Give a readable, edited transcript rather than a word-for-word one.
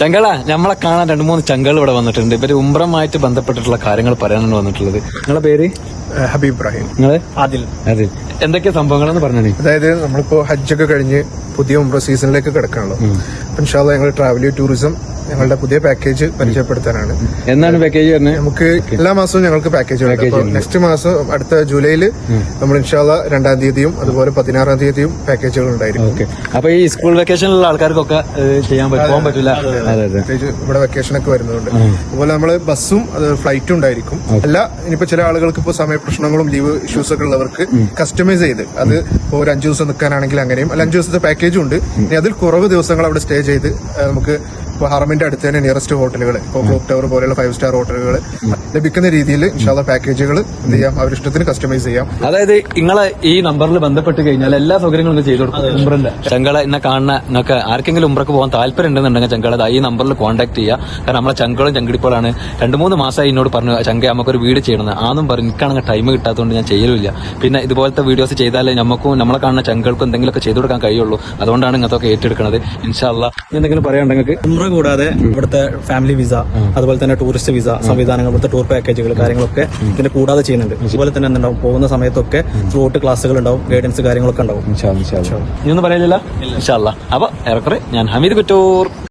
ചങ്കള നമ്മളെ കാണാൻ 2-3 ചങ്കൾ ഇവിടെ വന്നിട്ടുണ്ട്. ഇവര് ഉംറയുമായിട്ട് ബന്ധപ്പെട്ടിട്ടുള്ള കാര്യങ്ങൾ പറയാനാണ് വന്നിട്ടുള്ളത്. നിങ്ങളെ പേര്? ഹബീബ് ഇബ്രാഹിം. നിങ്ങള്? ആദിൽ. എന്തൊക്കെയാ സംഭവങ്ങളെന്ന് പറഞ്ഞേ? അതായത് നമ്മളിപ്പോ ഹജ്ജൊക്കെ കഴിഞ്ഞ് പുതിയ ഉംറ സീസണിലേക്ക് കിടക്കാണല്ലോ. ഇൻഷാ അല്ലാഹ് ഞങ്ങൾ ട്രാവൽ ടൂറിസം ഞങ്ങളുടെ പുതിയ പാക്കേജ് പരിചയപ്പെടുത്താനാണ്. എന്നാണ് പാക്കേജ് വരുന്നത്? നമുക്ക് എല്ലാ മാസവും ഞങ്ങൾക്ക് പാക്കേജ് നെക്സ്റ്റ് മാസം അടുത്ത ജൂലൈയിൽ നമ്മൾ ഇൻഷാ അല്ലാഹ് 2-ാം തീയതിയും അതുപോലെ 16-ാം തീയതിയും പാക്കേജുകൾ ഉണ്ടായിരിക്കും. അപ്പൊ ഈ സ്കൂൾ വെക്കേഷനിലുള്ള ആൾക്കാർക്കൊക്കെ പോകാൻ പറ്റില്ല. ഇവിടെ വെക്കേഷൻ ഒക്കെ വരുന്നതുകൊണ്ട് അതുപോലെ നമ്മള് ബസ്സും ഫ്ലൈറ്റും ഉണ്ടായിരിക്കും. അല്ല ഇനിയിപ്പോ ചില ആളുകൾക്ക് ഇപ്പോ സമയ പ്രശ്നങ്ങളും ലീവ് ഇഷ്യൂസ് ഒക്കെ ഉള്ളവർക്ക് കസ്റ്റമൈസ് ചെയ്ത് അത് ഒരു 5 ദിവസം നിൽക്കാനാണെങ്കിൽ അങ്ങനെയും അല്ല 5 ദിവസത്തെ പാക്കേജും ഉണ്ട്. ഇനി അതിൽ കുറവ് ദിവസങ്ങൾ അവിടെ സ്റ്റേ ചെയ്ത് നമുക്ക് ഹറമിന്റെ അടുത്ത് തന്നെ നിയറസ്റ്റ് ഹോട്ടലുകൾ ഇപ്പോൾ ക്ലോക്ക് ടവർ പോലെയുള്ള 5 സ്റ്റാർ ഹോട്ടലുകൾ ലഭിക്കുന്ന രീതിയിൽ ഇൻഷാല്ലാ പാക്കേജുകൾ എന്ത് ചെയ്യാം അവരിഷ്ടത്തിന് കസ്റ്റമൈസ് ചെയ്യാം. അതായത് നിങ്ങളെ ഈ നമ്പറിൽ ബന്ധപ്പെട്ട് കഴിഞ്ഞാൽ എല്ലാ സൗകര്യങ്ങളും ചെയ്തു കൊടുക്കും. ചങ്കള എന്നെ കാണുന്ന നിങ്ങൾക്ക് ആർക്കെങ്കിലും ഉംറക്ക് പോകാൻ താല്പര്യം ഉണ്ടെന്നുണ്ടെങ്കിൽ ചങ്കള ഈ നമ്പറിൽ കോൺടാക്ട് ചെയ്യുക. കാരണം നമ്മളെ ചങ്കളും ചങ്കിടിപ്പോഴാണ് 2-3 മാസമായി എന്നോട് പറഞ്ഞു ചങ്ക നമുക്കൊരു വീട് ചെയ്യണമെന്ന്. ആന്നും പറഞ്ഞു എനിക്കാണെങ്കിൽ ടൈം കിട്ടാത്തതുകൊണ്ട് ഞാൻ ചെയ്യലില്ല. പിന്നെ ഇതുപോലത്തെ വീഡിയോസ് ചെയ്താലേ നമുക്കും നമ്മളെ കാണുന്ന ചങ്കൾക്കും എന്തെങ്കിലുമൊക്കെ ചെയ്തു കൊടുക്കാൻ കഴിയുള്ളൂ. അതുകൊണ്ടാണ് ഇങ്ങനത്തെ ഏറ്റെടുക്കുന്നത്. ഇൻഷാല്ലാ എന്തെങ്കിലും പറയാനുണ്ടെങ്കിൽ ഉംറ കൂടാതെ ഇവിടുത്തെ ഫാമിലി വിസ അതുപോലെ തന്നെ ടൂറിസ്റ്റ് വിസ സംവിധാനങ്ങൾ ഇവിടുത്തെ ടൂർ പാക്കേജുകൾ കാര്യങ്ങളൊക്കെ ഇതിന്റെ കൂടാതെ ചെയ്യുന്നുണ്ട്. അതുപോലെ തന്നെ എന്തുണ്ടാവും പോകുന്ന സമയത്തൊക്കെ ത്രൂ ഔട്ട് ക്ലാസ്സുകൾ ഉണ്ടാവും, ഗൈഡൻസ് കാര്യങ്ങളൊക്കെ ഉണ്ടാവും. ഇനി ഒന്നും പറയാനില്ല. ഇൻഷാല്ലാ. അപ്പൊ ഏറെക്കുറെ ഞാൻ ഹമീദ് കുറ്റൂർ.